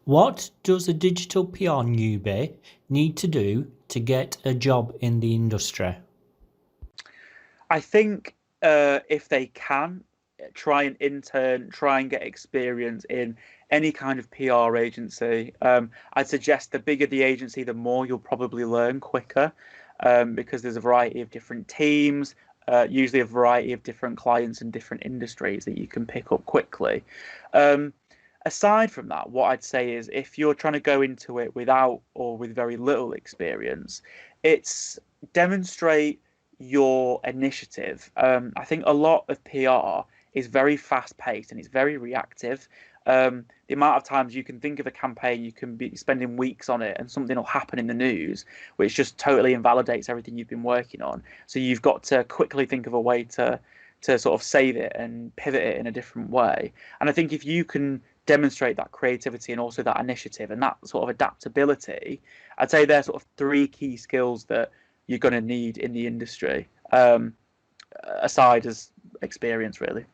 What does a digital PR newbie need to do to get a job in the industry? I think if they can try and intern, try and get experience in any kind of PR agency, I'd suggest the bigger the agency, the more you'll probably learn quicker, because there's a variety of different teams, usually a variety of different clients and different industries that you can pick up quickly. Um, Aside from that, what I'd say is if you're trying to go into it without or with very little experience, it's demonstrate your initiative. I think a lot of PR is very fast paced and it's very reactive. The amount of times you can think of a campaign, you can be spending weeks on it, and something will happen in the news which just totally invalidates everything you've been working on. So you've got to quickly think of a way to sort of save it and pivot it in a different way. And I think if you can demonstrate that creativity and also that initiative and that sort of adaptability, I'd say they're sort of three key skills that you're going to need in the industry, aside as experience, really.